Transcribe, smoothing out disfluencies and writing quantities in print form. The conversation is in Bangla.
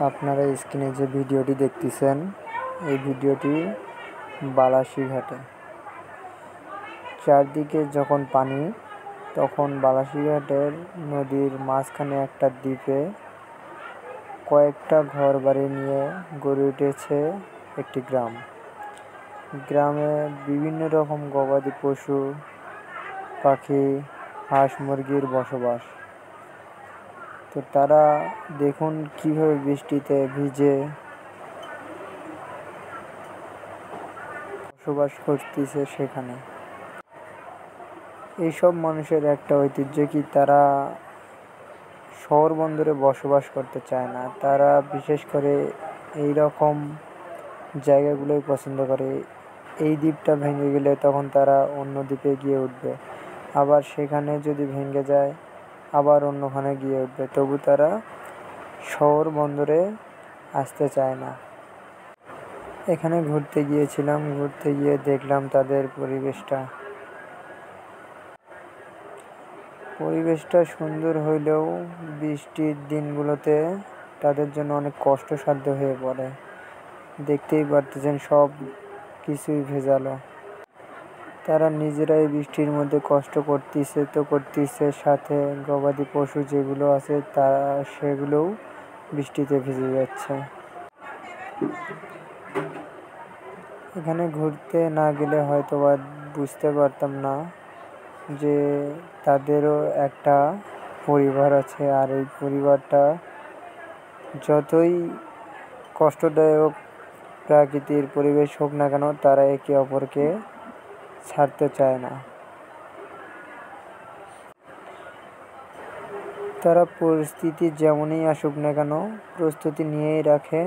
আপনারা স্ক্রিনে যে ভিডিওটি দেখতেছেন এই ভিডিওটি বালাসীঘাটে। চারদিকে যখন পানি, তখন বালাসীঘাটের নদীর মাঝখানে একটা দ্বীপে কয়েকটা ঘর বাড়ি নিয়ে গড়ে উঠেছে একটি গ্রাম। গ্রামে বিভিন্ন রকম গবাদি পশু, পাখি, হাঁস মুরগির বসবাস। তো তারা দেখুন কিভাবে বৃষ্টিতে ভিজে বসবাস করতেছে সেখানে। এইসব মানুষের একটা ঐতিহ্য কি, তারা শহর বন্দরে বসবাস করতে চায় না। তারা বিশেষ করে এই রকম জায়গাগুলোই পছন্দ করে। এই দ্বীপটা ভেঙে গেলে তখন তারা অন্য দ্বীপে গিয়ে উঠবে, আবার সেখানে যদি ভেঙে যায় আবার অন্যখানে গিয়ে উঠবে, তবু তারা শহর বন্দরে আসতে চায় না। এখানে ঘুরতে গিয়েছিলাম, ঘুরতে গিয়ে দেখলাম তাদের পরিবেশটা সুন্দর হইলেও বৃষ্টির দিনগুলোতে তাদের জন্য অনেক কষ্টসাধ্য হয়ে পড়ে। দেখতেই পারতেছেন সব কিছুই ভেজালো। তারা নিজেরাই বৃষ্টির মধ্যে কষ্ট করতেছে, সাথে গবাদি পশু যেগুলো আছে তারা সেগুলোও বৃষ্টিতে ভিজে যাচ্ছে। এখানে ঘুরতে না গেলে হয়তো বা বুঝতে পারতাম না যে তাদেরও একটা পরিবার আছে, আর এই পরিবারটা যতই কষ্টদায়ক প্রাকৃতিক পরিবেশ হোক না কেন, তারা একে অপরকে ছাড়তে চায় না। তারা পরিস্থিতি যেমনই আসুক না কেন প্রস্তুতি নিয়েই রাখে